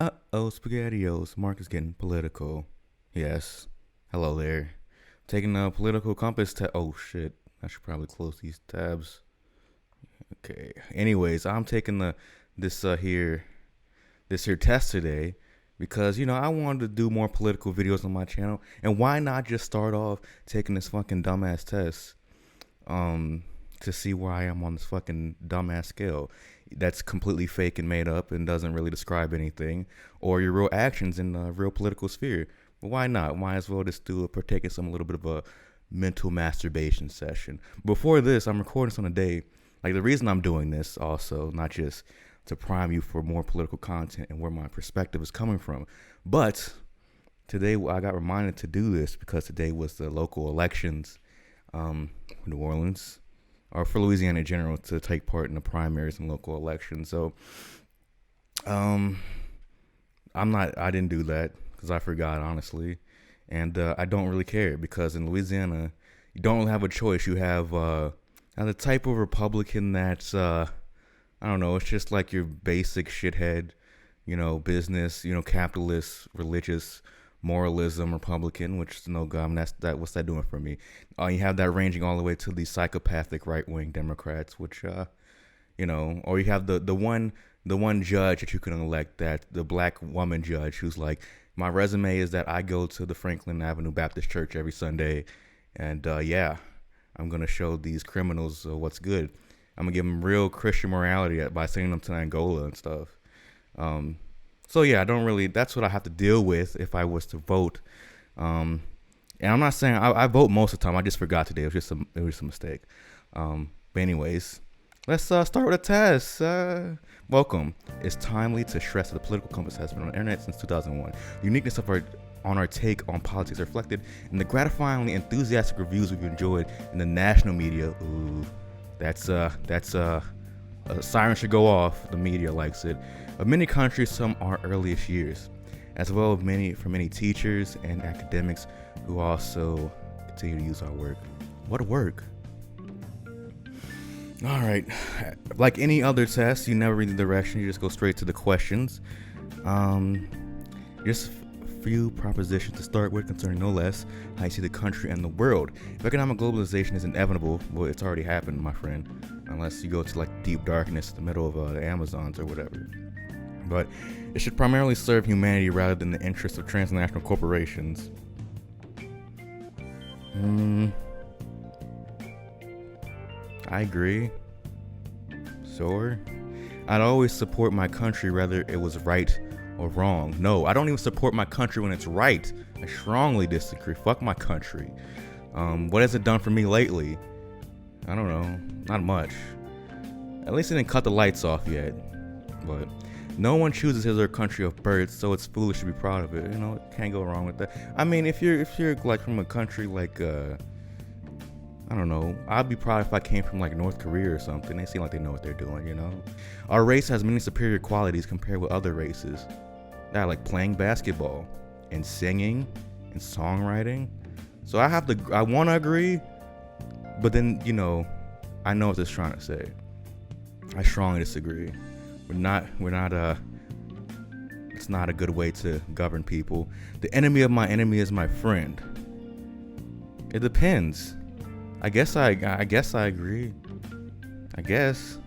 Uh-oh, SpaghettiOs. Marc is getting political. Yes. Hello there. Taking a political compass test. Oh, shit. I should probably close these tabs. Okay. Anyways, I'm taking this here this here test today because I wanted to do more political videos on my channel, and why not just start off taking this fucking dumbass test to see where I am on this fucking dumbass scale that's completely fake and made up and doesn't really describe anything or your real actions in the real political sphere. But why not? Might as well just do partake in some little bit of a mental masturbation session. Before this, I'm recording this on a day. Like, the reason I'm doing this also, not just to prime you for more political content and where my perspective is coming from, but today I got reminded to do this because today was the local elections in New Orleans, or for Louisiana in general, to take part in the primaries and local elections. So I didn't do that because I forgot, honestly. And I don't really care because in Louisiana, you don't really have a choice. You have the type of Republican that's, I don't know, it's just like your basic shithead, business, capitalist, religious, moralism Republican, which is no good. What's that doing for me? You have that ranging all the way to the psychopathic right-wing Democrats, which, or you have the one judge that you can elect, that the black woman judge who's like, my resume is that I go to the Franklin Avenue Baptist Church every Sunday, and I'm gonna show these criminals what's good. I'm gonna give them real Christian morality by sending them to Angola and stuff. So yeah, I don't really. That's what I have to deal with if I was to vote. And I'm not saying I vote most of the time. I just forgot today. It was just a mistake. But anyways, let's start with a test. Welcome. It's timely to stress that the political compass has been on the internet since 2001. The uniqueness of our take on politics are reflected in the gratifyingly enthusiastic reviews we've enjoyed in the national media. Ooh, that's a siren should go off. The media likes it. Of many countries from our earliest years, as well as many teachers and academics who also continue to use our work. What work? All right. Like any other test, you never read the direction. You just go straight to the questions. Just a few propositions to start with concerning no less how you see the country and the world. If economic globalization is inevitable, well, it's already happened, my friend, unless you go to like deep darkness in the middle of the Amazons or whatever. But it should primarily serve humanity rather than the interests of transnational corporations. I agree. Sure. I'd always support my country whether it was right or wrong. No, I don't even support my country when it's right. I strongly disagree. Fuck my country. What has it done for me lately? I don't know. Not much. At least it didn't cut the lights off yet. But no one chooses his or her country of birth, so it's foolish to be proud of it. Can't go wrong with that. I mean, if you're like from a country like I don't know, I'd be proud if I came from like North Korea or something. They seem like they know what they're doing, Our race has many superior qualities compared with other races. That like playing basketball and singing and songwriting. So I want to agree, but then I know what it's trying to say. I strongly disagree. We're not it's not a good way to govern people. The enemy of my enemy is my friend. It depends. I guess I agree. I guess.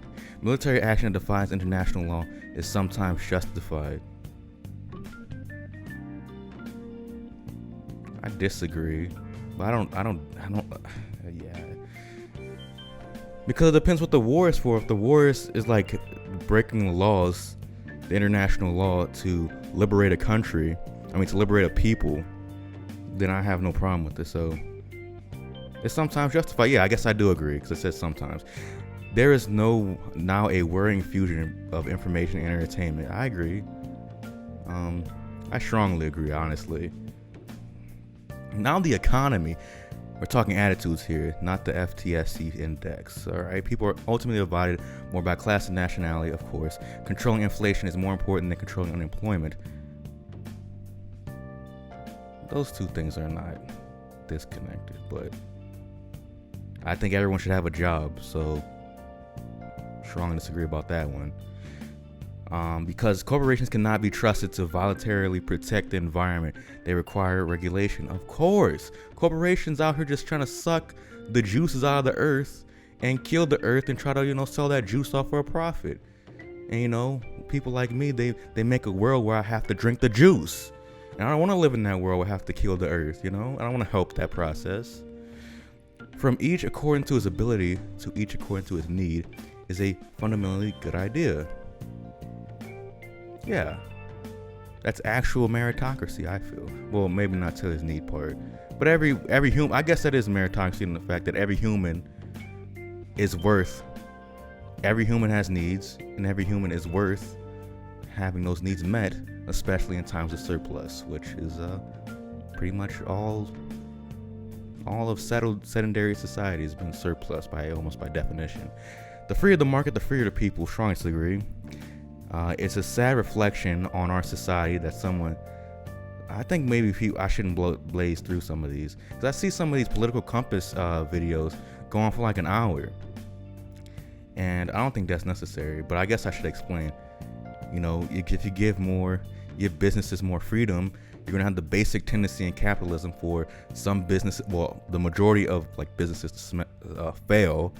Military action that defies international law is sometimes justified. I disagree. But I don't yeah. Because it depends what the war is for. If the war is like breaking the laws, the international law to liberate a country, to liberate a people, then I have no problem with it. So it's sometimes justified. Yeah, I guess I do agree because it says sometimes. There is now a worrying fusion of information and entertainment. I agree. I strongly agree, honestly. Now the economy. We're talking attitudes here, not the FTSE index. All right, people are ultimately divided more by class and nationality, of course. Controlling inflation is more important than controlling unemployment. Those two things are not disconnected, but I think everyone should have a job, so strongly disagree about that one. Because corporations cannot be trusted to voluntarily protect the environment. They require regulation. Of course, corporations out here just trying to suck the juices out of the earth and kill the earth and try to, sell that juice off for a profit. And, people like me, they make a world where I have to drink the juice. And I don't want to live in that world where I have to kill the earth, I don't want to help that process. From each according to his ability to each according to his need is a fundamentally good idea. Yeah, that's actual meritocracy, I feel. Well, maybe not to his need part, but every human, I guess that is meritocracy in the fact that every human has needs, and every human is worth having those needs met, especially in times of surplus, which is pretty much all of sedentary society has been surplus almost by definition. The freer the market, the freer the people. Strongly agree. It's a sad reflection on our society that I think maybe I shouldn't blaze through some of these, because I see some of these political compass videos go on for like an hour, and I don't think that's necessary, but I guess I should explain. If you give businesses more freedom, you're going to have the basic tendency in capitalism for some businesses, the majority of businesses to fail,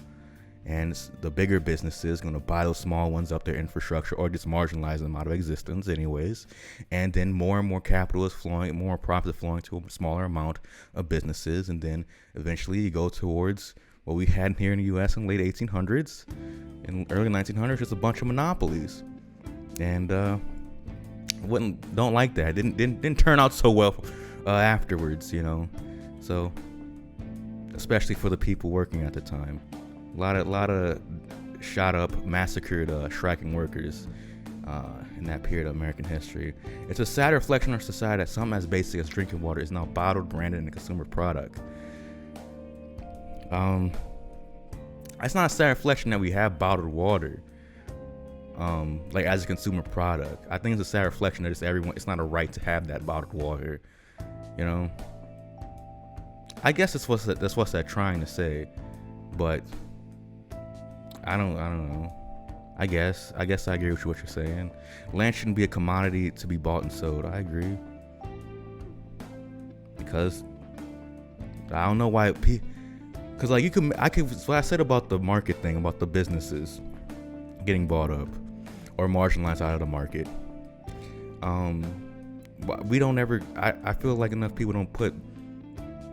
and the bigger businesses going to buy those small ones up, their infrastructure, or just marginalize them out of existence anyways. And then more and more capital is flowing, more profit flowing to a smaller amount of businesses. And then eventually you go towards what we had here in the U.S. in the late 1800s and early 1900s, just a bunch of monopolies. And don't like that. Didn't turn out so well afterwards, So, especially for the people working at the time. A lot of shot up, massacred, striking workers in that period of American history. It's a sad reflection of society that something as basic as drinking water is now bottled, branded, and a consumer product. It's not a sad reflection that we have bottled water, as a consumer product. I think it's a sad reflection that it's not a right to have that bottled water. I guess that's what they're trying to say, but I don't know. I guess I agree with what you're saying. Land shouldn't be a commodity to be bought and sold. I agree. Because I don't know why. Because what I said about the market thing, about the businesses getting bought up or marginalized out of the market. We don't ever. I feel like enough people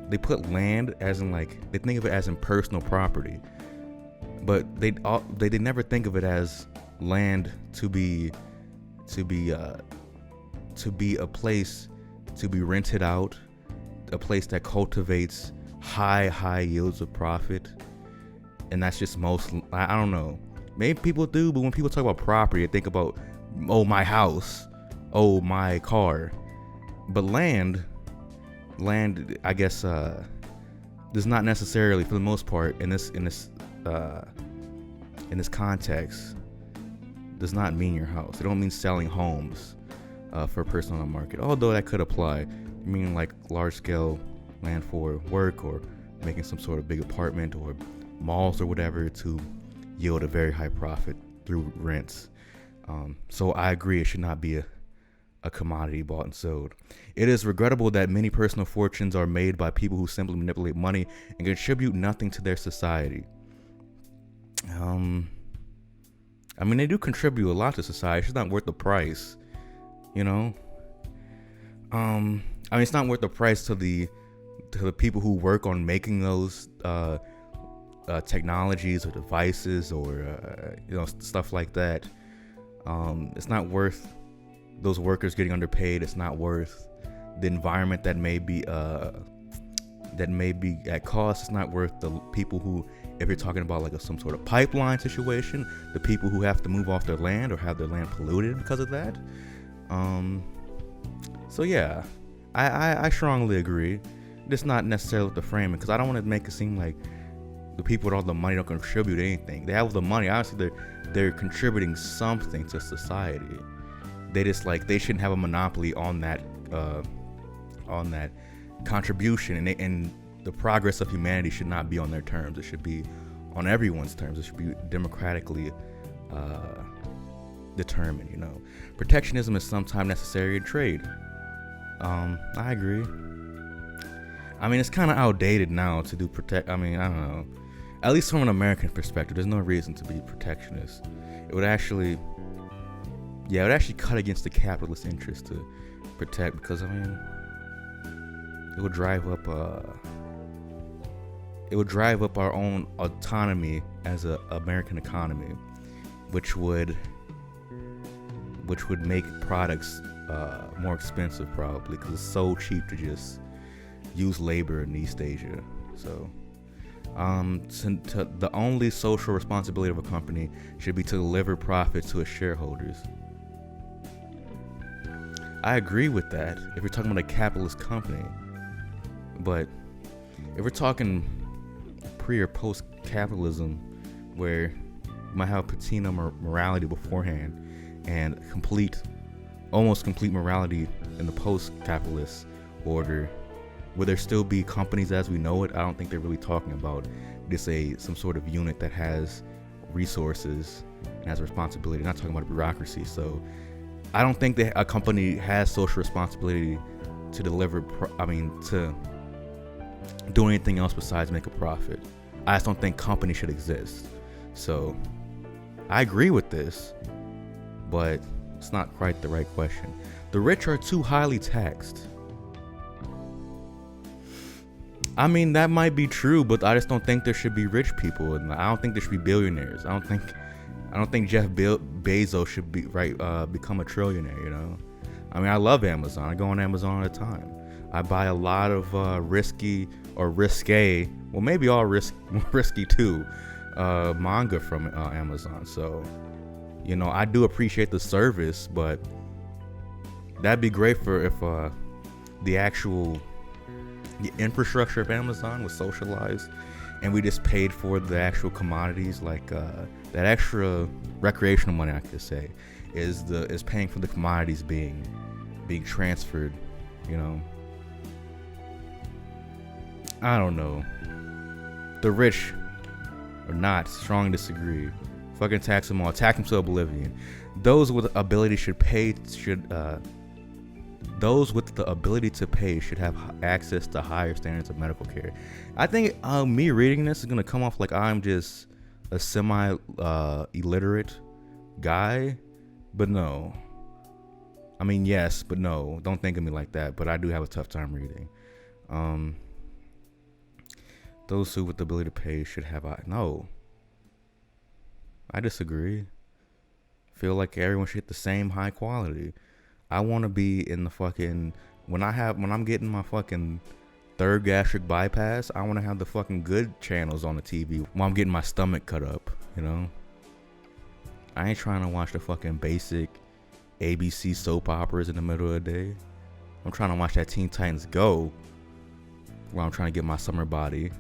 they put land as in they think of it as in personal property. But they never think of it as land to be a place to be rented out, a place that cultivates high yields of profit, and that's just I don't know. Maybe people do, but when people talk about property, they think about my house, my car, but land, I guess does not necessarily, for the most part, in this context, does not mean your house. It don't mean selling homes for a person on the market, although that could apply. I mean large scale land for work, or making some sort of big apartment or malls or whatever to yield a very high profit through rents. So I agree, it should not be a commodity bought and sold. It is regrettable that many personal fortunes are made by people who simply manipulate money and contribute nothing to their society. They do contribute a lot to society. It's just not worth the price, it's not worth the price to the people who work on making those technologies or devices or stuff like that. It's not worth those workers getting underpaid. It's not worth the environment that may be at cost. It's not worth the people who, if you're talking about some sort of pipeline situation, the people who have to move off their land or have their land polluted because of that. So yeah, I strongly agree. Just not necessarily with the framing, because I don't want to make it seem like the people with all the money don't contribute anything. They have the money. Obviously, they're contributing something to society. They just they shouldn't have a monopoly on that contribution, and the progress of humanity should not be on their terms. It should be on everyone's terms. It should be democratically determined. Protectionism is sometimes necessary in trade. I agree. I mean, it's kind of outdated now to do I don't know. At least from an American perspective, there's no reason to be protectionist. It would actually cut against the capitalist interest to protect, because it would drive up our own autonomy as an American economy, which would make products more expensive probably, because it's so cheap to just use labor in East Asia. So the only social responsibility of a company should be to deliver profit to its shareholders. I agree with that if you're talking about a capitalist company, but if we're talking pre or post capitalism, where you might have patina morality beforehand and almost complete morality in the post-capitalist order, will there still be companies as we know it? I don't think they're really talking about just some sort of unit that has resources and has a responsibility. They're not talking about bureaucracy. So I don't think that a company has social responsibility to deliver, to do anything else besides make a profit. I just don't think companies should exist. So I agree with this, but it's not quite the right question. The rich are too highly taxed. I mean, that might be true, but I just don't think there should be rich people, and I don't think there should be billionaires. I don't think Jeff Bezos should become a trillionaire. I mean, I love Amazon. I go on Amazon all the time. I buy a lot of risky or risque, well, maybe all risky too, manga from Amazon. So, I do appreciate the service, but that'd be great if the infrastructure of Amazon was socialized, and we just paid for the actual commodities, like that extra recreational money, I could say, is paying for the commodities being transferred. I don't know. The rich or not, strongly disagree. Fucking tax them all. Tax them to oblivion. Those with the ability to pay should have access to higher standards of medical care. I think me reading this is gonna come off like I'm just a semi-illiterate guy, but no. I mean, yes, but no. Don't think of me like that. But I do have a tough time reading. Those who with the ability to pay should have. No. I disagree. Feel like everyone should get the same high quality. I want to be in the fucking when I'm getting my fucking third gastric bypass, I want to have the fucking good channels on the TV while I'm getting my stomach cut up. I ain't trying to watch the fucking basic ABC soap operas in the middle of the day. I'm trying to watch that Teen Titans Go while I'm trying to get my summer body.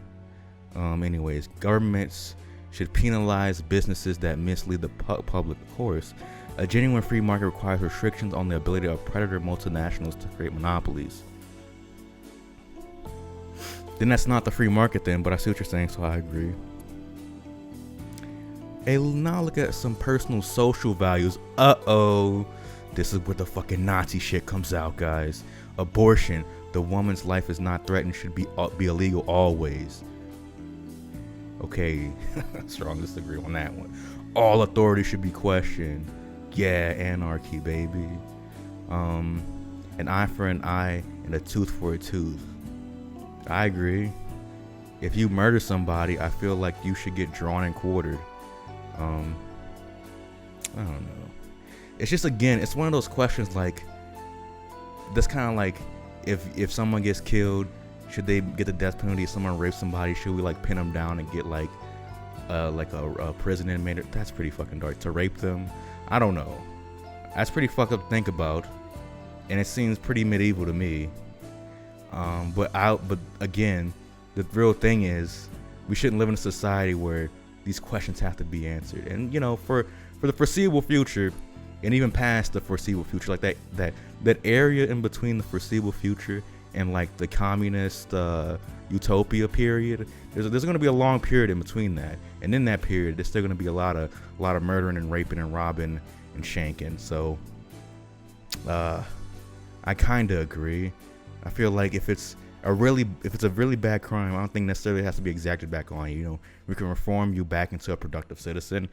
Anyways, governments should penalize businesses that mislead the public, of course. A genuine free market requires restrictions on the ability of predator multinationals to create monopolies. Then that's not the free market then, but I see what you're saying, so I agree. Hey, now look at some personal social values. This is where the fucking Nazi shit comes out, guys. Abortion. The woman's life is not threatened, should be illegal always. Okay, strong disagree on that one. All authority should be questioned. Yeah, anarchy, baby. An eye for an eye and a tooth for a tooth. I agree. If you murder somebody, I feel like you should get drawn and quartered. I don't know. It's just, again, it's one of those questions like, that's kind of like, if someone gets killed, should they get the death penalty? If someone rapes somebody, should we like pin them down and get like a prison inmate? That's pretty fucking dark. To rape them, I don't know. That's pretty fucked up to think about, and it seems pretty medieval to me. But again, the real thing is, we shouldn't live in a society where these questions have to be answered. And for the foreseeable future, and even past the foreseeable future, like that area in between the foreseeable future and like the communist utopia period, there's going to be a long period in between that, and in that period there's still going to be a lot of murdering and raping and robbing and shanking. So I kind of agree. I feel like if it's a really bad crime, I don't think necessarily it has to be exacted back on you. You know, we can reform you back into a productive citizen.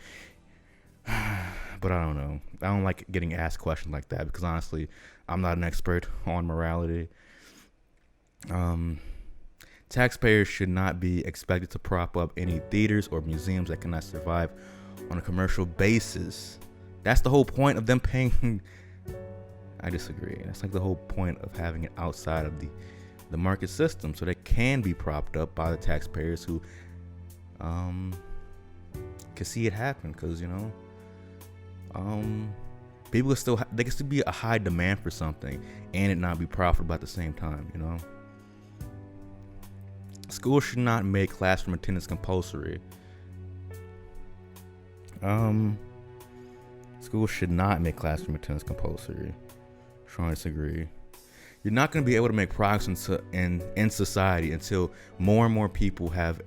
But I don't know. I don't like getting asked questions like that because honestly, I'm not an expert on morality. Taxpayers should not be expected to prop up any theaters or museums that cannot survive on a commercial basis. That's the whole point of them paying. I disagree. That's like the whole point of having it outside of the market system, so they can be propped up by the taxpayers who can see it happen. Because people they can still be a high demand for something and it not be profitable at the same time. Schools should not make classroom attendance compulsory. Schools should not make classroom attendance compulsory. Strongly disagree. You're not going to be able to make progress in society until more and more people have,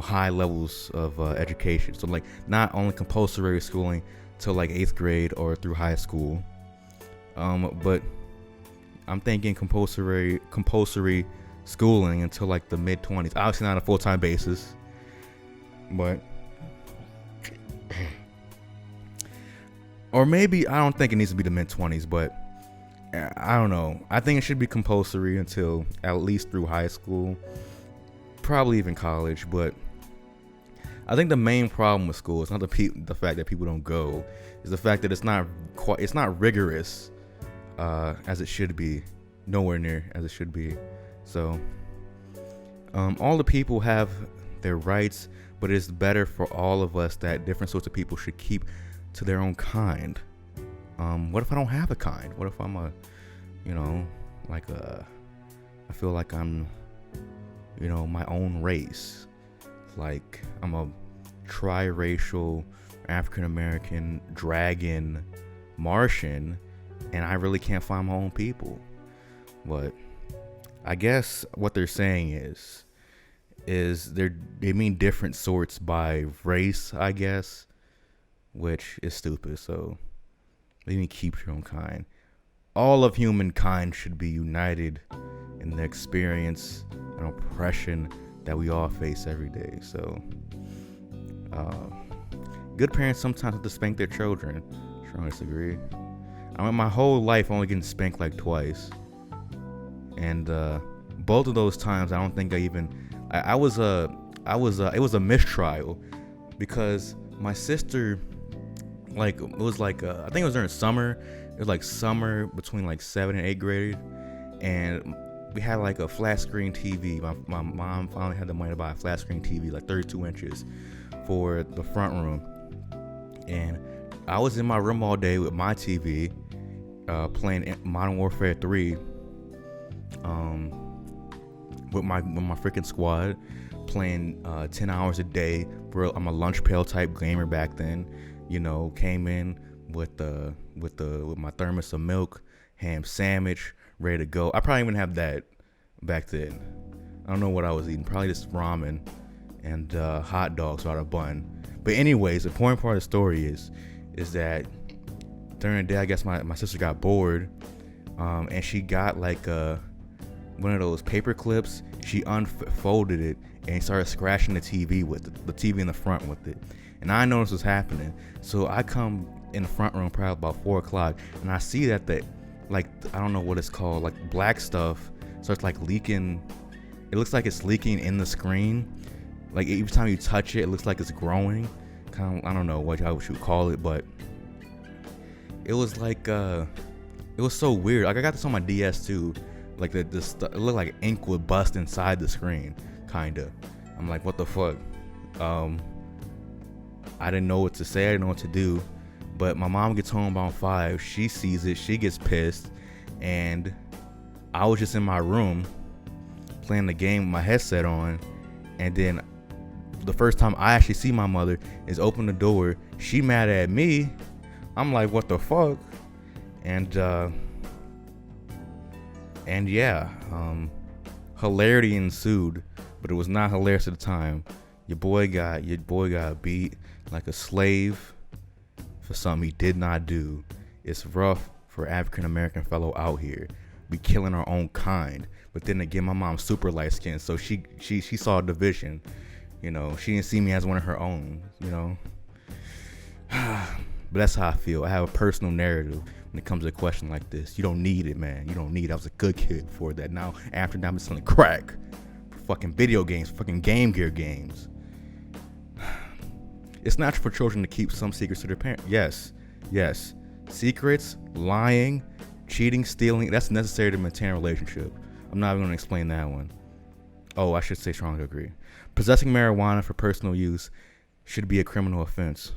high levels of education. So like not only compulsory schooling till like 8th grade or through high school, but I'm thinking compulsory schooling until like the mid-20s. Obviously not on a full-time basis, but or maybe I don't think it needs to be the mid-20s, but I don't know. I think it should be compulsory until at least through high school, probably even college. But I think the main problem with school is not the fact that people don't go, is the fact that it's not rigorous as it should be, nowhere near as it should be. So all the people have their rights, but it's better for all of us that different sorts of people should keep to their own kind. What if I don't have a kind? What if I'm I feel like I'm, my own race. Like I'm a triracial African American dragon Martian, and I really can't find my own people. But I guess what they're saying is they mean different sorts by race, I guess, which is stupid. So they mean keep your own kind. All of humankind should be united in the experience and oppression that we all face every day. So good parents sometimes have to spank their children. Strongly disagree. I mean, my whole life only getting spanked like twice, and both of those times I don't think it was a mistrial, because my sister, I think it was during summer. It was like summer between like 7th and 8th grade, and we had like a flat screen TV. My mom finally had the money to buy a flat screen TV, like 32 inches, for the front room. And I was in my room all day with my TV, playing Modern Warfare 3, with my freaking squad, playing 10 hours a day. Bro, I'm a lunch pail type gamer back then. Came in with my thermos of milk, ham sandwich, ready to go. I probably even have that back then. I don't know what I was eating. Probably just ramen and hot dogs without a bun. But anyways, the important part of the story is that during the day, I guess my sister got bored, and she got like one of those paper clips. She unfolded it and started scratching the TV with it, the TV in the front with it. And I noticed what's happening. So I come in the front room probably about 4 o'clock, and I see that I don't know what it's called, like black stuff starts like leaking. It looks like it's leaking in the screen. Like every time you touch it, it looks like it's growing. Kind of, I don't know what you would call it, but it was like it was so weird. Like I got this on my DS too. Like it looked like ink would bust inside the screen, kinda. I'm like, what the fuck? I didn't know what to say. I didn't know what to do. But my mom gets home about 5. She sees it. She gets pissed. And I was just in my room playing the game with my headset on. And then the first time I actually see my mother is open the door. She mad at me. I'm like, what the fuck? And yeah, hilarity ensued, but it was not hilarious at the time. Your boy got beat like a slave for something he did not do. It's rough for African American fellow out here. We killing our own kind. But then again, my mom's super light skinned, so she saw a division. You know, she didn't see me as one of her own, you know. But that's how I feel. I have a personal narrative when it comes to a question like this. You don't need it, man. You don't need it. I was a good kid before that. Now, after that, I'm selling crack. Fucking video games, fucking Game Gear games. It's natural for children to keep some secrets to their parents. Yes. Secrets, lying, cheating, stealing, that's necessary to maintain a relationship. I'm not even going to explain that one. Oh, I should say strongly agree. Possessing marijuana for personal use should be a criminal offense.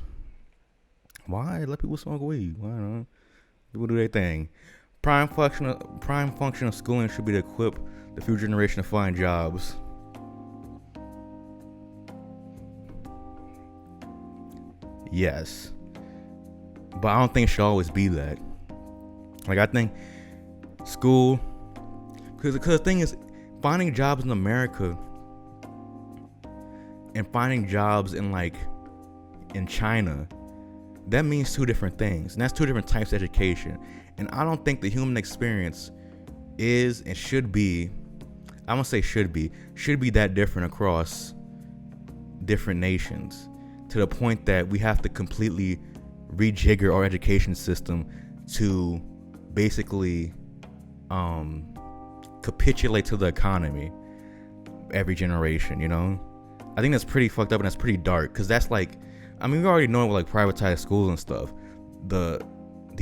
Why? Let people smoke weed. Why not? People do their thing. Prime function of schooling should be to equip the future generation to find jobs. Yes. But I don't think it should always be that. Like, I think school, because the thing is, finding jobs in America and finding jobs in China, that means two different things. And that's two different types of education. And I don't think the human experience is and should be, I'm going to say should be that different across different nations, to the point that we have to completely rejigger our education system to basically capitulate to the economy every generation, you know? I think that's pretty fucked up, and that's pretty dark, because that's like, I mean, we already know it with like privatized schools and stuff, the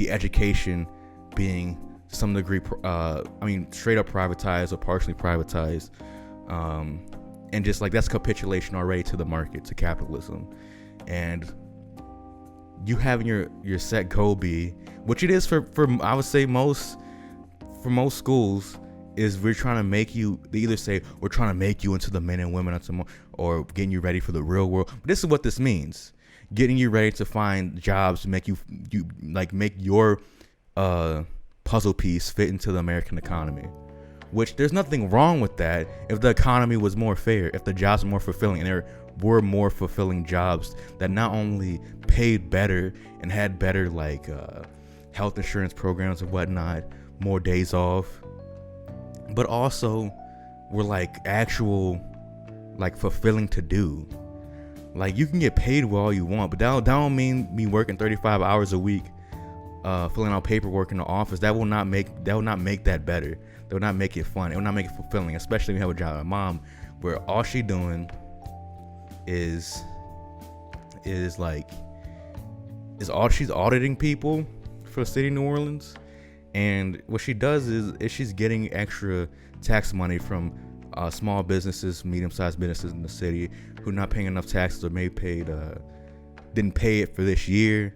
education being to some degree straight up privatized or partially privatized, and just like that's capitulation already to the market, to capitalism. And you having your set goal be, which it is for I would say most schools, is we're trying to make you, they either say we're trying to make you into the men and women or getting you ready for the real world. But this is what this means: getting you ready to find jobs to make you make your puzzle piece fit into the American economy. Which there's nothing wrong with that if the economy was more fair, if the jobs were more fulfilling, and there were more fulfilling jobs that not only paid better and had better health insurance programs and whatnot, more days off, but also were actual fulfilling to do. Like, you can get paid well all you want, but that don't mean me working 35 hours a week, filling out paperwork in the office. That will not make that better. That will not make it fun. It will not make it fulfilling, especially when you have a job. My mom, where all she doing is she's auditing people for the city of New Orleans, and what she does is she's getting extra tax money from small businesses, medium-sized businesses in the city who are not paying enough taxes, or maybe didn't pay it for this year,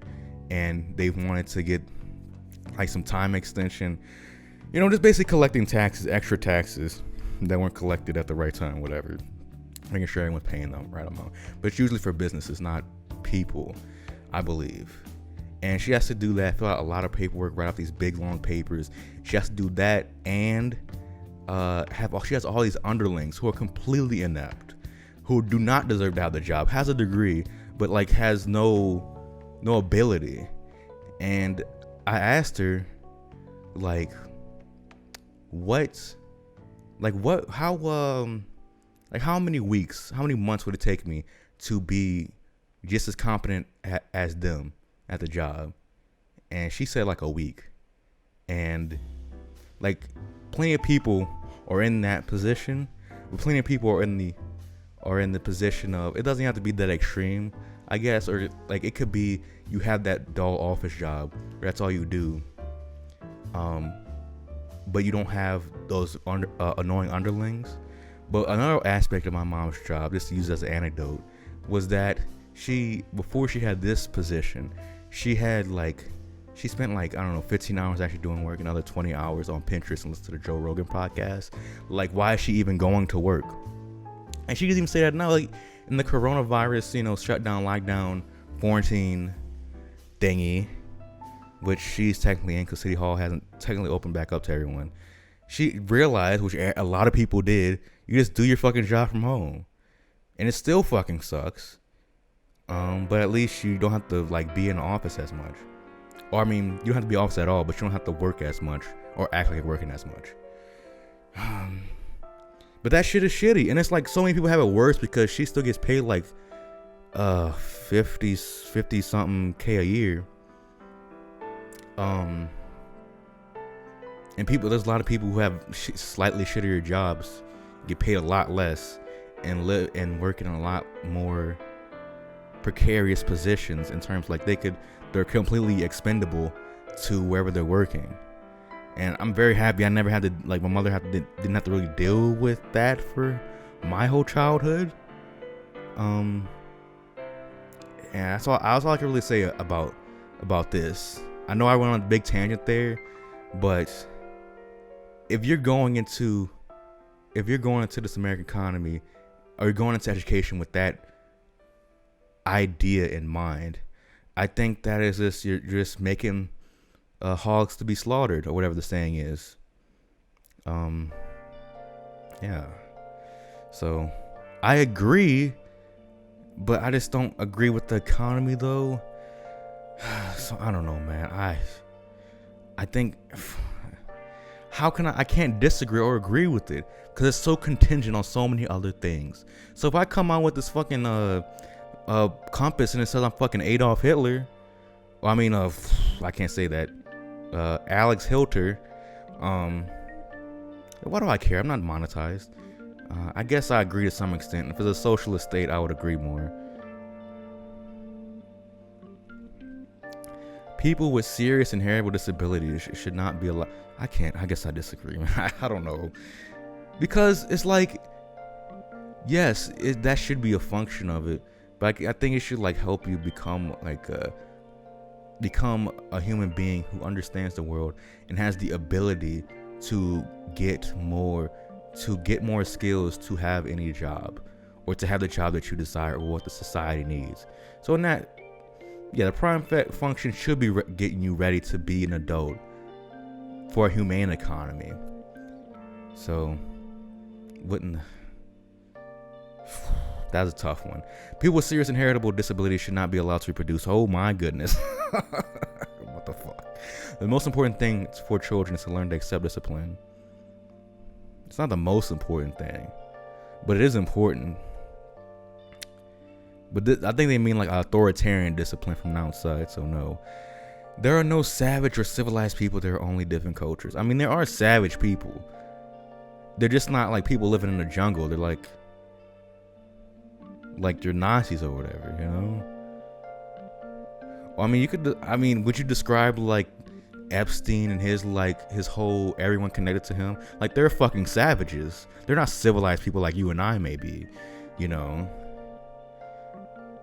and they wanted to get some time extension. You know, just basically collecting taxes, extra taxes that weren't collected at the right time, whatever. Making sure everyone's paying the right amount. But it's usually for businesses, not people, I believe. And she has to do that, fill out a lot of paperwork, write out these big, long papers. She has to do that, and she has all these underlings who are completely inept, who do not deserve to have the job, has a degree, but has no ability. And I asked her, how many weeks, how many months would it take me to be just as competent as them at the job? And she said a week. And plenty of people are in that position, but plenty of people are in the position of, it doesn't have to be that extreme, I guess, or it could be you have that dull office job where that's all you do, but you don't have those annoying underlings. But another aspect of my mom's job, just to use as an anecdote, was that before she had this position, she spent 15 hours actually doing work, another 20 hours on Pinterest and listen to the Joe Rogan podcast. Why is she even going to work? And she doesn't even say that now, in the coronavirus, shutdown, lockdown, quarantine thingy, which she's technically in because City Hall hasn't technically opened back up to everyone. She realized, which a lot of people did, you just do your fucking job from home. And it still fucking sucks. But at least you don't have to like be in the office as much. Or I mean, you don't have to be in the office at all, but you don't have to work as much or act like you're working as much. But that shit is shitty, and it's like so many people have it worse because she still gets paid like 50 something K a year. And there's a lot of people who have slightly shittier jobs, get paid a lot less, and live and work in a lot more precarious positions in terms like they're completely expendable to wherever they're working. And I'm very happy I never had to, like, my mother didn't have to really deal with that for my whole childhood. And that's all I can really say about this. I know I went on a big tangent there, but if you're going into this American economy, or you're going into education with that idea in mind, I think that is just you're just making hogs to be slaughtered, or whatever the saying is. Yeah. So I agree, but I just don't agree with the economy though. So I don't know, man. I think how can I can't disagree or agree with it because it's so contingent on so many other things. So if I come out with this fucking compass and it says I'm fucking Adolf Hitler, well, I mean I can't say that. Alex Hilter, why do I care? I'm not monetized. I guess I agree to some extent. If it's a socialist state, I would agree more. People with serious inheritable disabilities should not be allowed. I guess I disagree. I don't know. Because it's like, yes, that should be a function of it. But I think it should like help you become a human being who understands the world and has the ability to get more skills to have any job, or to have the job that you desire or what the society needs. So in that, yeah, the prime function should be getting you ready to be an adult for a humane economy. So that's a tough one. People with serious inheritable disabilities should not be allowed to reproduce. Oh my goodness. What the fuck? The most important thing for children is to learn to accept discipline. It's not the most important thing, but it is important. But I think they mean like authoritarian discipline from the outside, so no. There are no savage or civilized people. There are only different cultures. I mean, there are savage people. They're just not like people living in the jungle. They're like they're Nazis or whatever, you know? I mean, would you describe like Epstein and his whole everyone connected to him? Like, they're fucking savages. They're not civilized people like you and I may be, you know?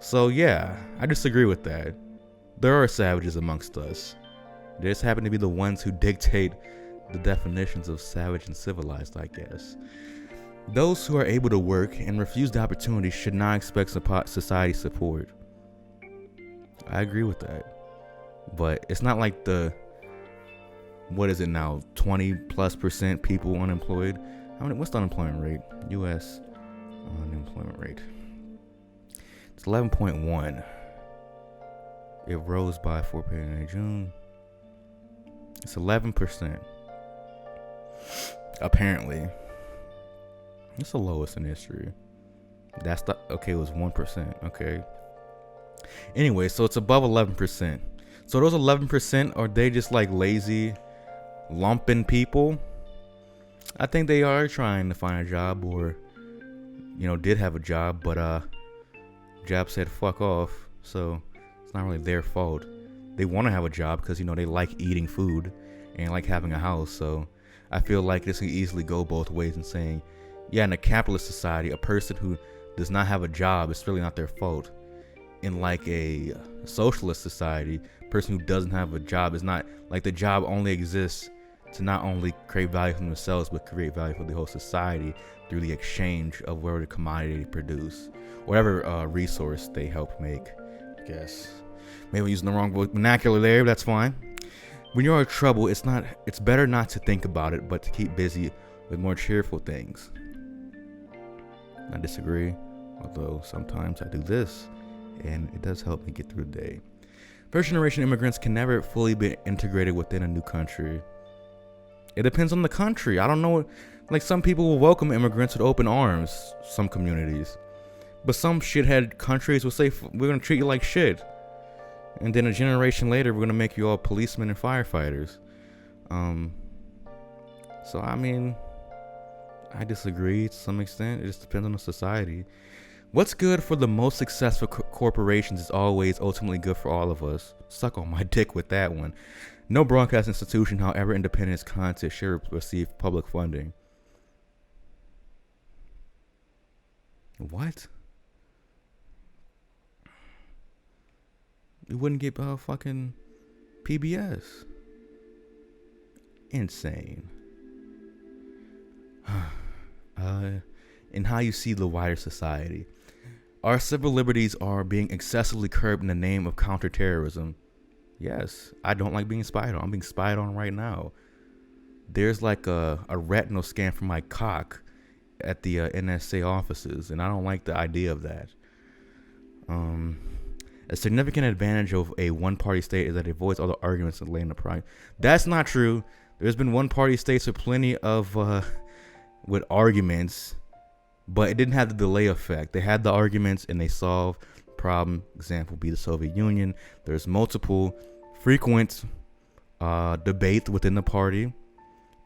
So yeah, I disagree with that. There are savages amongst us. They just happen to be the ones who dictate the definitions of savage and civilized, I guess. Those who are able to work and refuse the opportunity should not expect society support. I agree with that. But it's not like what is it now, 20+% people unemployed? What's the unemployment rate? U.S. unemployment rate. It's 11.1. It rose by 4% in June. It's 11%. Apparently. It's the lowest in history. It was 1%. Okay. Anyway, so it's above 11%. So those 11%, are they just like lazy, lumping people? I think they are trying to find a job, or, did have a job, but job said fuck off. So it's not really their fault. They want to have a job because, they like eating food and like having a house. So I feel like this can easily go both ways in saying, yeah, in a capitalist society, a person who does not have a job, it's really not their fault. In like a socialist society, a person who doesn't have a job is not like the job only exists to not only create value for themselves, but create value for the whole society through the exchange of whatever commodity they produce, whatever resource they help make. I guess maybe I'm using the wrong vernacular there, but that's fine. When you're in trouble, it's better not to think about it, but to keep busy with more cheerful things. I disagree, although sometimes I do this and it does help me get through the day. First generation immigrants can never fully be integrated within a new country. It depends on the country. I don't know. Like, some people will welcome immigrants with open arms, some communities. But some shithead countries will say, we're going to treat you like shit. And then a generation later, we're going to make you all policemen and firefighters. So, I mean, I disagree to some extent. It just depends on the society. What's good for the most successful corporations is always ultimately good for all of us. Suck on my dick with that one. No broadcast institution, however independent its content, should receive public funding. What? You wouldn't get fucking PBS. Insane. And how you see the wider society. Our civil liberties are being excessively curbed in the name of counterterrorism. Yes, I don't like being spied on. I'm being spied on right now. There's like a retinal scan for my cock at the NSA offices, and I don't like the idea of that. A significant advantage of a one-party state is that it avoids all the arguments and laying the pride. That's not true. There's been one-party states with plenty of with arguments, but it didn't have the delay effect. They had the arguments and they solved the problem. Example be the Soviet Union. There's multiple frequent debates within the party,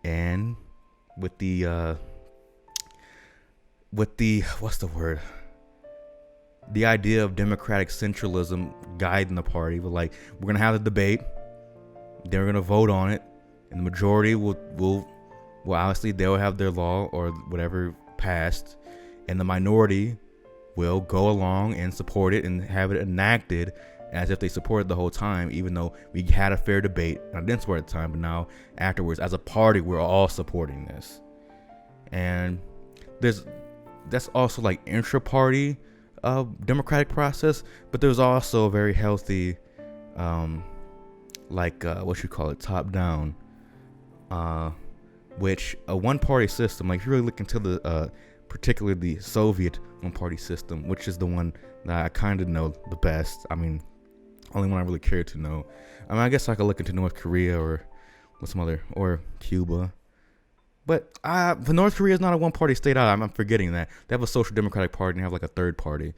and with the what's the word? The idea of democratic centralism guiding the party. But like, we're gonna have the debate, then we're gonna vote on it, and the majority will obviously they'll have their law or whatever passed, and the minority will go along and support it and have it enacted as if they supported the whole time, even though we had a fair debate. I didn't support at the time, but now afterwards, as a party, we're all supporting this. And that's also like intra-party democratic process, but there's also a very healthy what you call it, top-down, which a one-party system, like if you really look into the particularly the Soviet one-party system, which is the one that I kind of know the best. I mean, only one I really care to know. I mean, I guess I could look into North Korea or some other, or Cuba. But the North Korea is not a one-party state. I'm forgetting that. They have a social democratic party and they have like a third party.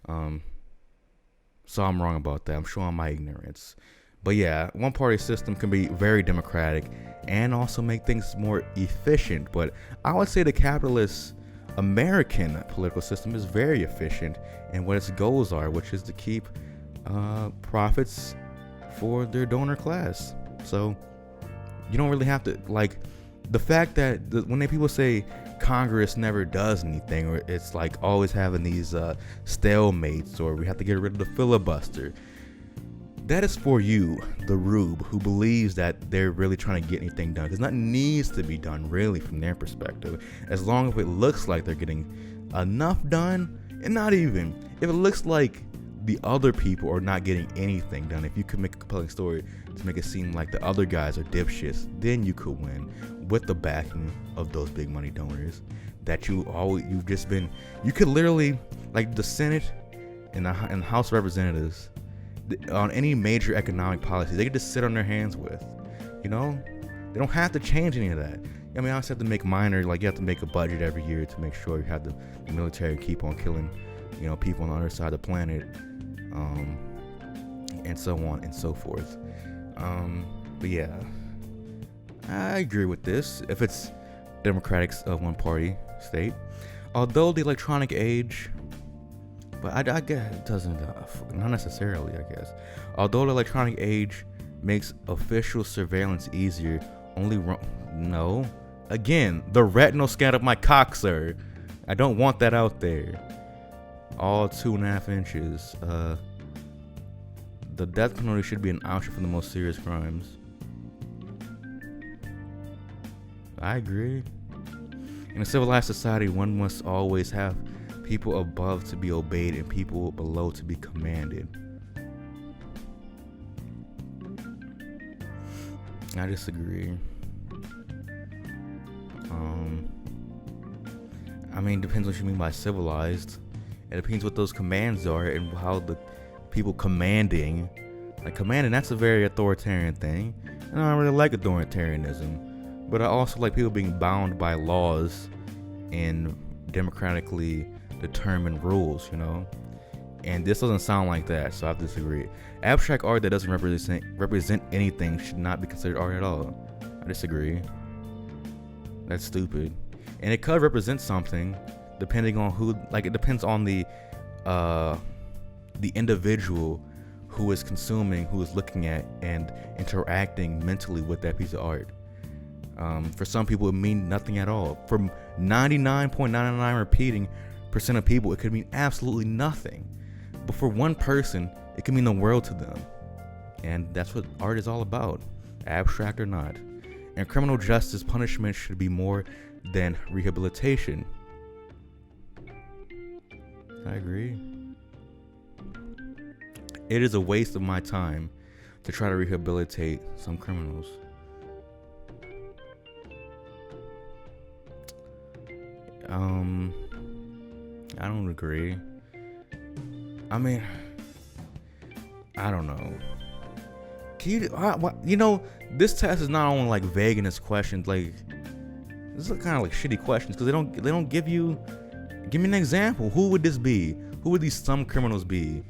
So I'm wrong about that. I'm showing my ignorance. But yeah, one-party system can be very democratic and also make things more efficient. But I would say the capitalist American political system is very efficient in what its goals are, which is to keep profits for their donor class. So you don't really have to, like, the fact that when people say Congress never does anything, or it's like always having these stalemates, or we have to get rid of the filibuster, that is for you, the rube, who believes that they're really trying to get anything done, because nothing needs to be done really from their perspective, as long as it looks like they're getting enough done. And not even if it looks like the other people are not getting anything done. If you could make a compelling story to make it seem like the other guys are dipshits, then you could win with the backing of those big money donors that you've just been. You could literally, like the Senate and the House of Representatives, on any major economic policy, they could just sit on their hands with. You know, they don't have to change any of that. I mean, I also have to make minor, like you have to make a budget every year to make sure you have the military keep on killing, people on the other side of the planet, and so on and so forth. But yeah, I agree with this. If it's democratic one-party state, although the electronic age, but I guess it doesn't, not necessarily, I guess. Although the electronic age makes official surveillance easier, no. Again, the retinal scan of my cock, sir. I don't want that out there. All 2.5 inches. The death penalty should be an option for the most serious crimes. I agree. In a civilized society, one must always have people above to be obeyed and people below to be commanded. I disagree. I mean, it depends what you mean by civilized. It depends what those commands are and how people commanding. Like commanding, that's a very authoritarian thing. And I don't really like authoritarianism. But I also like people being bound by laws and democratically determined rules, you know? And this doesn't sound like that, so I disagree. Abstract art that doesn't represent anything should not be considered art at all. I disagree. That's stupid. And it could represent something, depending on who. Like it depends on the individual who is consuming, who is looking at and interacting mentally with that piece of art. For some people, it means nothing at all. For 99.99 repeating % of people, it could mean absolutely nothing. But for one person, it can mean the world to them. And that's what art is all about, abstract or not. And criminal justice punishment should be more than rehabilitation. I agree. It is a waste of my time to try to rehabilitate some criminals. I don't agree. I mean, I don't know. Can you, this test is not only like vague in its questions. Like, this is kind of like shitty questions because they don't give you. Give me an example. Who would this be? Who would these some criminals be?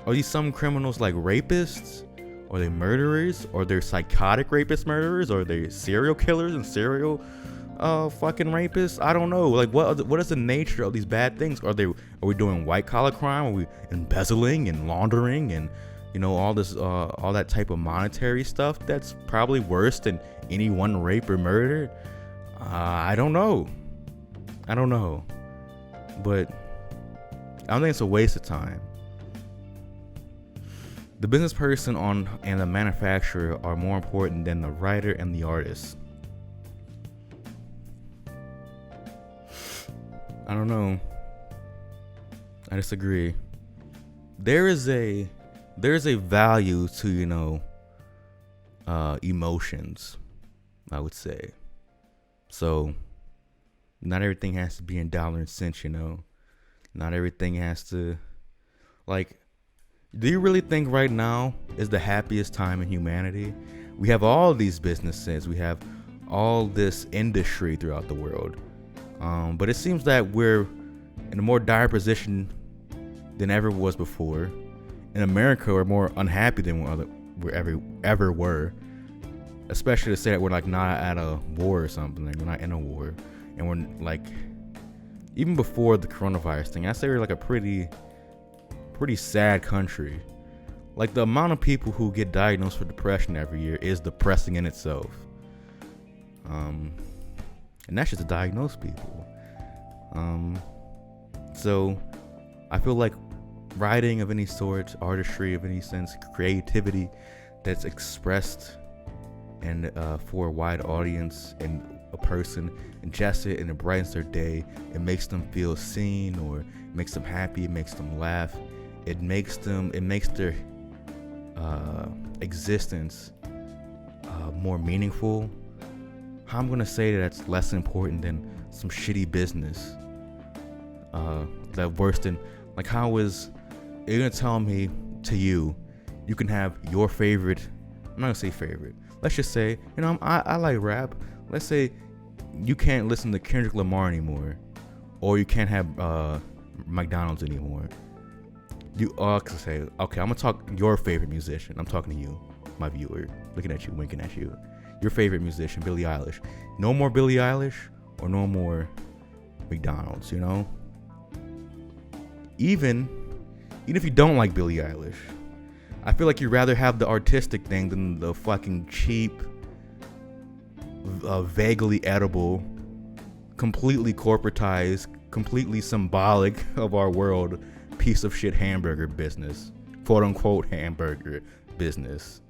Are these some criminals like rapists? Or are they murderers? Or they're psychotic rapist murderers? Or are they serial killers and serial fucking rapists? I don't know. Like, what is the nature of these bad things? Are we doing white collar crime? Are we embezzling and laundering and all this all that type of monetary stuff that's probably worse than any one rape or murder? I don't know. But I don't think it's a waste of time. The business person and the manufacturer are more important than the writer and the artist. I don't know. I disagree. There is a value to emotions, I would say. So not everything has to be in dollar and cents, Not everything has to, like, do you really think right now is the happiest time in humanity? We have all these businesses. We have all this industry throughout the world. But it seems that we're in a more dire position than ever was before. In America, we're more unhappy than we ever were. Especially to say that we're like not at a war or something. Like we're not in a war. And we're like, even before the coronavirus thing, I say we're like a pretty sad country. Like the amount of people who get diagnosed with depression every year is depressing in itself. And that's just to diagnose people. So I feel like writing of any sort, artistry of any sense, creativity that's expressed and for a wide audience and a person ingests it and it brightens their day. It makes them feel seen, or it makes them happy. It makes them laugh. It makes their existence more meaningful. I'm gonna say that's less important than some shitty business. That worse than, like, how is you're gonna tell me to you can have your favorite. I'm not gonna say favorite. Let's just say I like rap. Let's say you can't listen to Kendrick Lamar anymore, or you can't have McDonald's anymore. You can say, okay, I'm gonna talk your favorite musician. I'm talking to you, my viewer, looking at you, winking at you. Your favorite musician, Billie Eilish. No more Billie Eilish, or no more McDonald's. Even if you don't like Billie Eilish, I feel like you'd rather have the artistic thing than the fucking cheap, vaguely edible, completely corporatized, completely symbolic of our world piece of shit hamburger business, quote unquote hamburger business.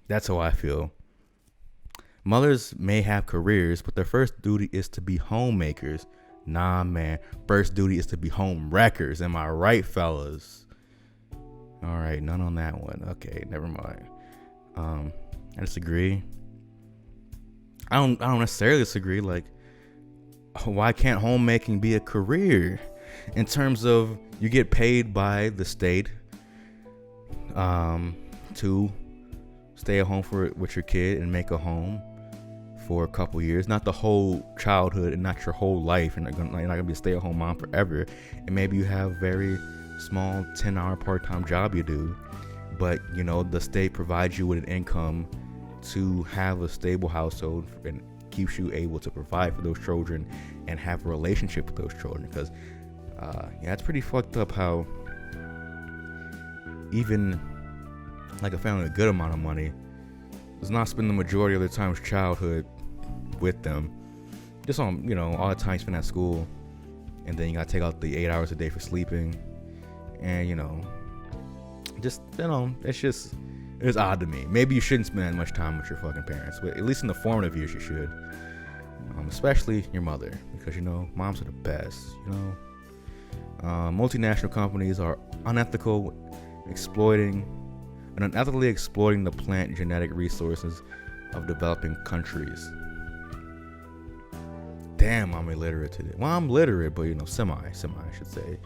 That's how I feel. Mothers may have careers, but their first duty is to be homemakers. Nah, man. First duty is to be home wreckers. Am I right, fellas? All right, none on that one. Okay, never mind. I disagree. I don't necessarily disagree. Like, why can't homemaking be a career? in terms of you get paid by the state to stay at home with your kid and make a home for a couple years, not the whole childhood and not your whole life. You're not gonna be a stay-at-home mom forever. And maybe you have very small 10-hour part-time job you do, but the state provides you with an income to have a stable household and keeps you able to provide for those children and have a relationship with those children. Because it's pretty fucked up how even like a family with a good amount of money does not spend the majority of their time's childhood with them, just on all the time you spend at school, and then you gotta take out the 8 hours a day for sleeping, and it's odd to me. Maybe you shouldn't spend much time with your fucking parents, but at least in the formative years you should, especially your mother, because moms are the best. Multinational companies are unethically exploiting the plant genetic resources of developing countries. Damn, I'm illiterate today. Well, I'm literate, but semi, I should say.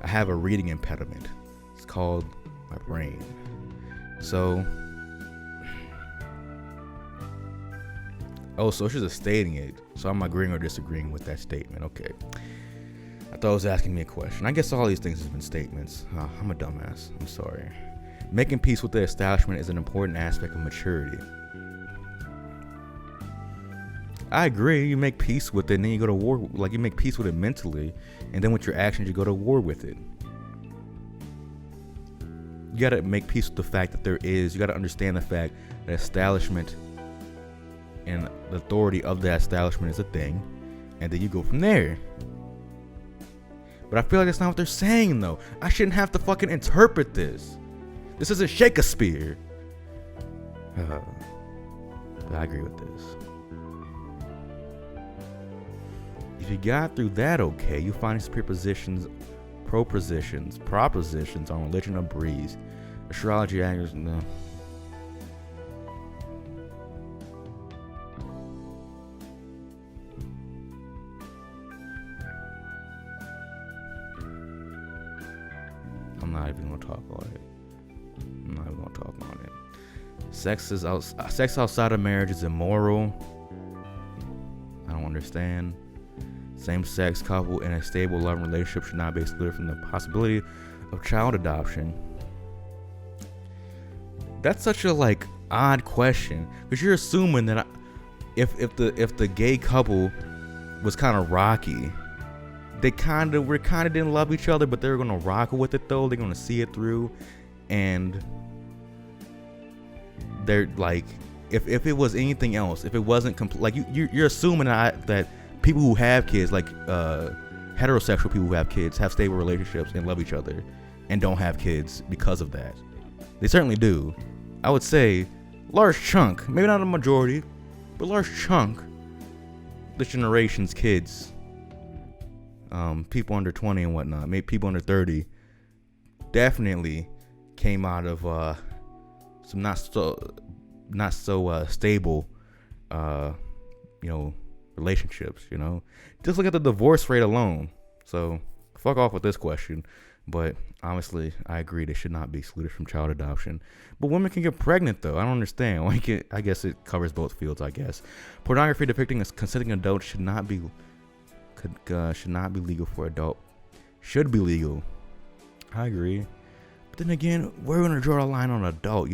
I have a reading impediment. It's called my brain. So she's just stating it. So I'm agreeing or disagreeing with that statement. Okay. I thought it was asking me a question. I guess all these things have been statements. I'm a dumbass. I'm sorry. Making peace with the establishment is an important aspect of maturity. I agree. You make peace with it, and then you go to war. Like, you make peace with it mentally, and then with your actions, you go to war with it. You gotta make peace with the fact that you gotta understand the fact that establishment and the authority of that establishment is a thing, and then you go from there. But I feel like that's not what they're saying, though. I shouldn't have to fucking interpret this. This isn't Shakespeare. I agree with this. If you got through that okay, you find superior propositions on religion or breeze. Astrology angers, no. I'm not even gonna talk on it. Sex outside of marriage is immoral. I don't understand. Same-sex couple in a stable, loving relationship should not be excluded from the possibility of child adoption. That's such a odd question, because you're assuming that if the gay couple was kind of rocky, they kind of didn't love each other, but they were gonna rock with it though. They're gonna see it through, and they're like, if it was anything else, if it wasn't you're assuming that people who have kids, heterosexual people who have kids, have stable relationships and love each other and don't have kids because of that. They certainly do. I would say large chunk, maybe not a majority, but large chunk, this generation's kids, people under 20 and whatnot, maybe people under 30, definitely came out of some not so stable relationships. Just look at the divorce rate alone. So fuck off with this question, but honestly, I agree they should not be excluded from child adoption. But women can get pregnant though. I don't understand. I guess it covers both fields. I guess pornography depicting a consenting adult should not be legal for adult. Should be legal. I agree. But then again, we're gonna draw a line on adult.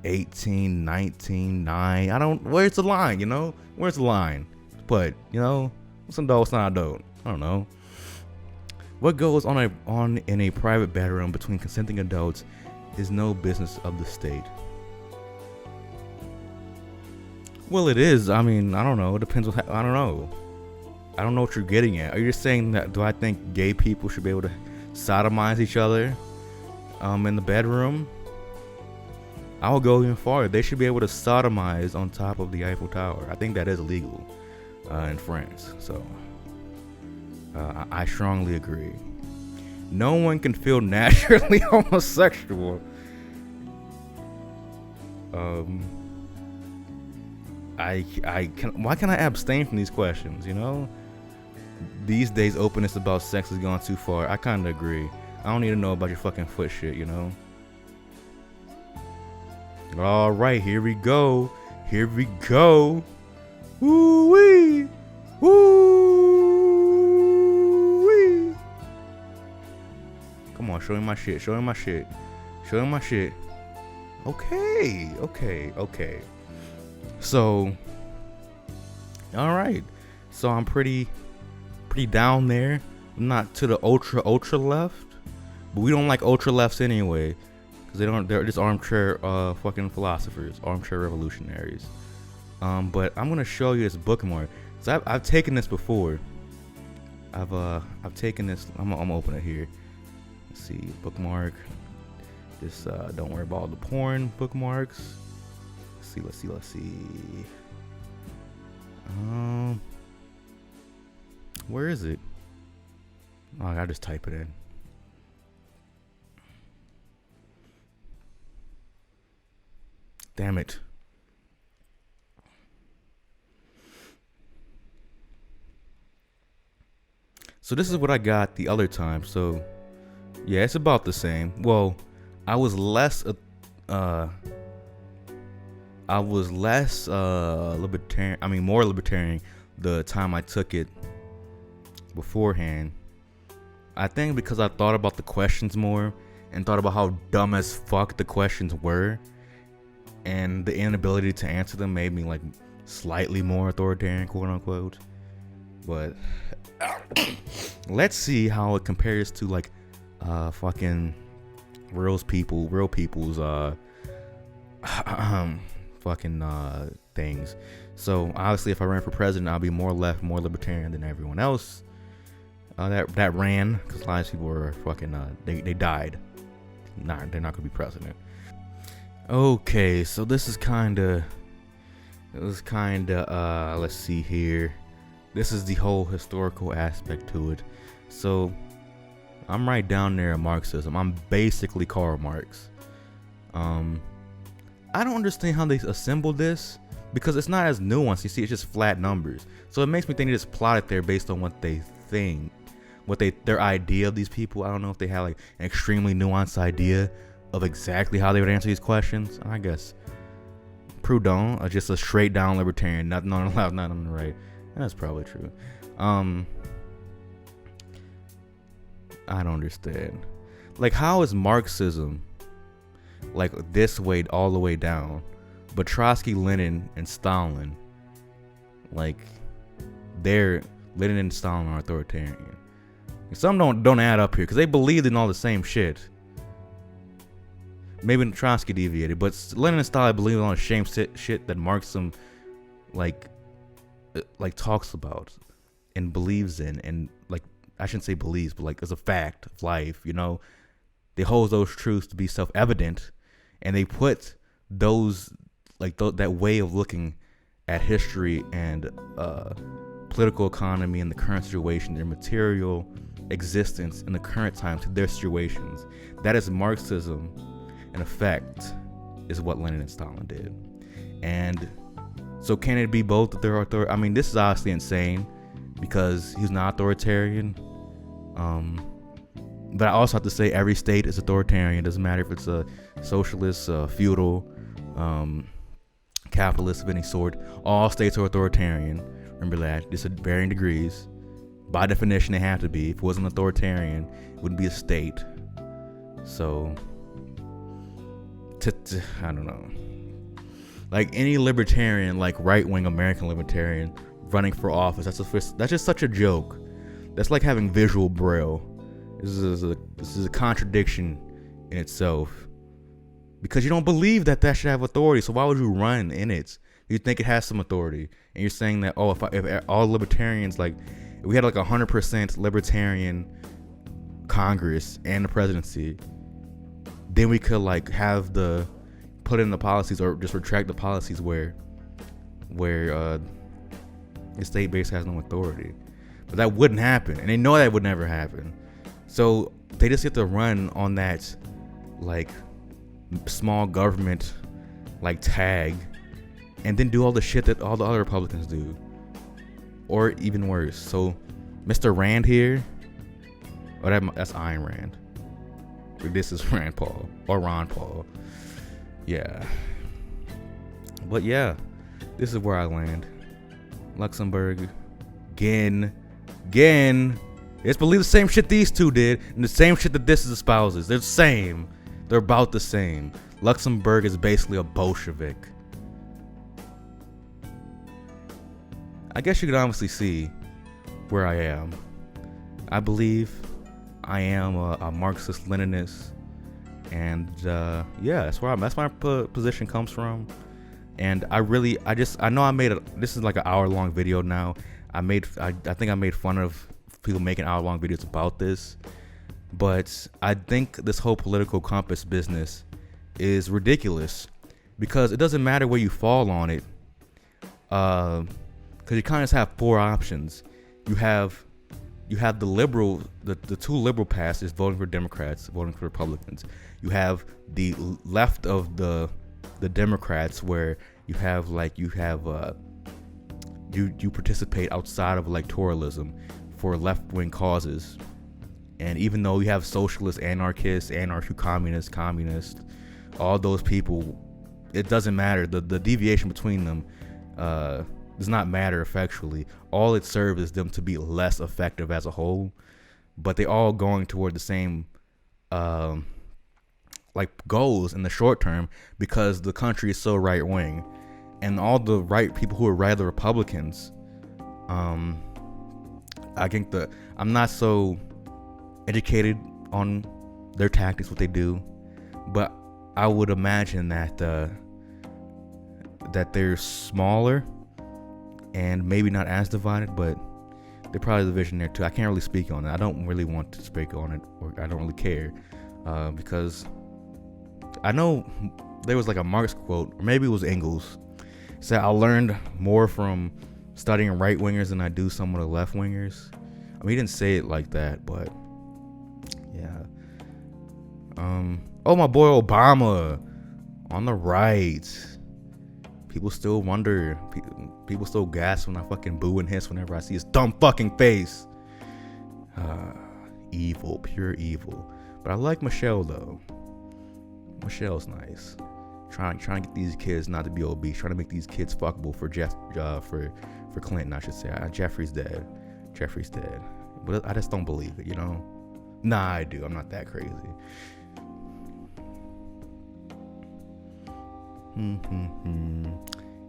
18, 19, 9. Where's the line? Where's the line? But what's an adult, what's not adult? I don't know. What goes on in a private bedroom between consenting adults is no business of the state. Well, it is. I mean, I don't know. It depends on. I don't know. I don't know what you're getting at. Are you just saying that? Do I think gay people should be able to sodomize each other, in the bedroom? I will go even farther. They should be able to sodomize on top of the Eiffel Tower. I think that is illegal in France. So I strongly agree. No one can feel naturally homosexual. Why can I abstain from these questions? these days openness about sex has gone too far. I kind of agree. I don't need to know about your fucking foot shit, you know? All right, here we go. Here we go. Woo-wee. Woo-wee. Come on, show him my shit. Show him my shit. Show him my shit. Okay. So, all right. So I'm pretty down there. I'm not to the ultra left, but we don't like ultra lefts anyway, because they're just armchair fucking philosophers, armchair revolutionaries. But I'm gonna show you this bookmark. So I've taken this before. I've taken this. I'm gonna open it here. Let's see, bookmark. Just don't worry about all the porn bookmarks. Let's see. Where is it? Oh, I just type it in. Damn it. So this is what I got the other time. So yeah, it's about the same. Well, I was less libertarian. I mean, more libertarian the time I took it beforehand. I think because I thought about the questions more and thought about how dumb as fuck the questions were, and the inability to answer them made me like slightly more authoritarian, quote unquote. But let's see how it compares to like fucking real people's fucking things. So obviously, if I ran for president, I'll be more left, more libertarian than everyone else that ran, because a lot of people were fucking they died. Nah, they're not gonna be president. Okay, so this is kinda let's see here. This is the whole historical aspect to it. So I'm right down there in Marxism. I'm basically Karl Marx. I don't understand how they assembled this, because it's not as nuanced. You see, it's just flat numbers. So it makes me think they just plotted there based on what they think, their idea of these people. I don't know if they had like an extremely nuanced idea of exactly how they would answer these questions. I guess Proudhon, just a straight down libertarian, nothing on the left, not on the right. That's probably true. I don't understand. Like, how is Marxism like this way all the way down, but Trotsky, Lenin, and Stalin, like Lenin and Stalin are authoritarian? Some don't add up here, because they believed in all the same shit. Maybe Trotsky deviated, but Lenin and Stalin believed in all the same shit that Marxism like talks about and believes in, and like, I shouldn't say believes, but like as a fact of life, you know. They hold those truths to be self-evident, and they put those that way of looking at history and political economy and the current situation, their material existence in the current time, to their situations. That is Marxism, in effect, is what Lenin and Stalin did. And so can it be both that they're authoritarian? I mean, this is obviously insane, because he's not authoritarian. But I also have to say every state is authoritarian. It doesn't matter if it's a socialist, feudal, capitalist of any sort. All states are authoritarian. Remember that. Just at varying degrees. By definition, they have to be. If it wasn't authoritarian, it wouldn't be a state. So, I don't know. Like any libertarian, like right-wing American libertarian running for office, that's just such a joke. That's like having visual braille. This is a contradiction in itself, because you don't believe that should have authority. So why would you run in it? You think it has some authority, and you're saying that if all libertarians, like if we had like 100% libertarian Congress and the presidency, then we could like have put in the policies, or just retract the policies where the state base has no authority. But that wouldn't happen, and they know that would never happen. So they just get to run on that like small government like tag, and then do all the shit that all the other Republicans do, or even worse. So Mr. Rand here. Oh, that's Ayn Rand. This is Rand Paul or Ron Paul. Yeah. But yeah, this is where I land. Luxembourg. Again. It's believe the same shit these two did, and the same shit that this espouses. They're the same. They're about the same. Luxembourg is basically a Bolshevik. I guess you can obviously see where I am. I believe I am a Marxist-Leninist, and yeah, that's where that's my position comes from. And I know I made this is like an hour-long video now. I think I made fun of people making hour-long videos about this, but I think this whole political compass business is ridiculous because it doesn't matter where you fall on it, because you kind of have four options. You have the liberal, the two liberal paths is voting for Democrats, voting for Republicans. You have the left of the Democrats where you participate outside of electoralism for left-wing causes. And even though you have socialists, anarchists, communists, all those people, it doesn't matter. The deviation between them does not matter effectually. All it serves is them to be less effective as a whole, but they all going toward the same goals in the short term because the country is so right wing, and all the right people who are rather Republicans. I think I'm not so educated on their tactics, what they do, but I would imagine that they're smaller and maybe not as divided, but they're probably the vision there too. I can't really speak on it. I don't really want to speak on it, or I don't really care, because I know there was like a Marx quote, or maybe it was Engels, said I learned more from studying right wingers than I do some of the left wingers. I mean, he didn't say it like that, but yeah. Oh, my boy Obama on the right. People still wonder. People still gasp when I fucking boo and hiss whenever I see his dumb fucking face. Evil, pure evil. But I like Michelle though. Michelle's nice. Trying to get these kids not to be obese. Trying to make these kids fuckable for Clinton, I should say. Jeffrey's dead. But I just don't believe it, you know? Nah, I do. I'm not that crazy.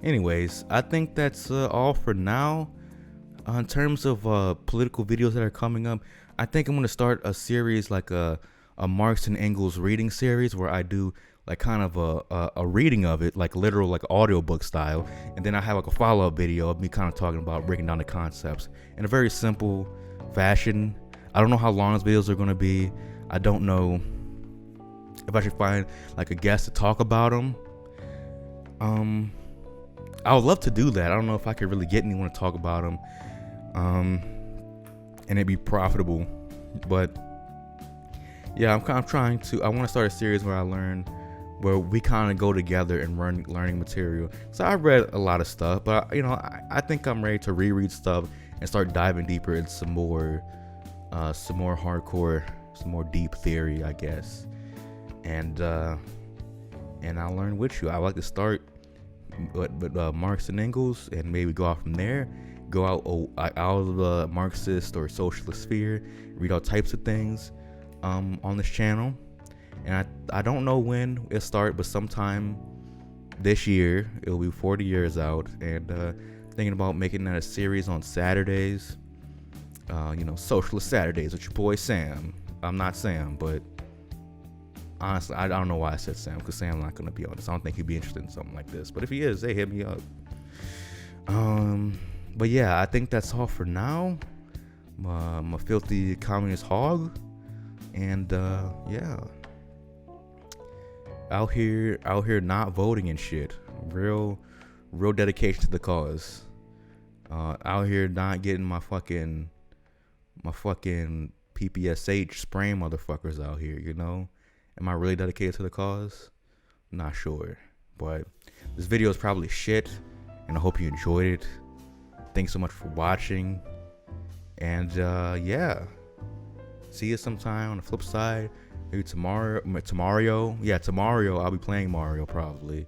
Anyways, I think that's all for now. In terms of political videos that are coming up, I think I'm going to start a series like a Marx and Engels reading series where I do like kind of a reading of it, like literal like audiobook style, and then I have like a follow-up video of me kind of talking about breaking down the concepts in a very simple fashion. I don't know how long those videos are going to be. I don't know if I should find like a guest to talk about them. I would love to do that. I don't know if I could really get anyone to talk about them, and it'd be profitable. But yeah, I'm kind of trying to. I want to start a series where we kind of go together and learning material. So I read a lot of stuff, but I think I'm ready to reread stuff and start diving deeper into some more hardcore, some more deep theory, I guess. And I'll learn with you. I like to start with Marx and Engels, and maybe go out from there. Go out of the Marxist or socialist sphere, read all types of things on this channel. And I don't know when it'll start, but sometime this year. It'll be 40 years out, and thinking about making that a series on Saturdays. Socialist Saturdays with your boy Sam. I'm not Sam, but honestly, I don't know why I said Sam, because Sam's not going to be on this. I don't think he'd be interested in something like this. But if he is, hey, hit me up. But yeah, I think that's all for now. I'm a filthy communist hog. And yeah. Out here not voting and shit. Real dedication to the cause. Out here not getting my fucking PPSH spraying motherfuckers out here, you know? Am I really dedicated to the cause? Not sure. But this video is probably shit, and I hope you enjoyed it. Thanks so much for watching, And yeah, see you sometime on the flip side. Maybe tomorrow. Yeah, tomorrow I'll be playing Mario probably.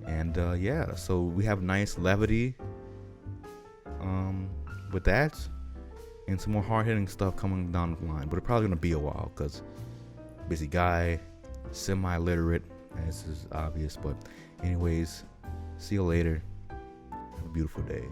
And yeah, so we have nice levity with that, and some more hard-hitting stuff coming down the line. But it's probably gonna be a while because busy guy, semi-literate, as is obvious. But anyways, see you later. Have a beautiful day.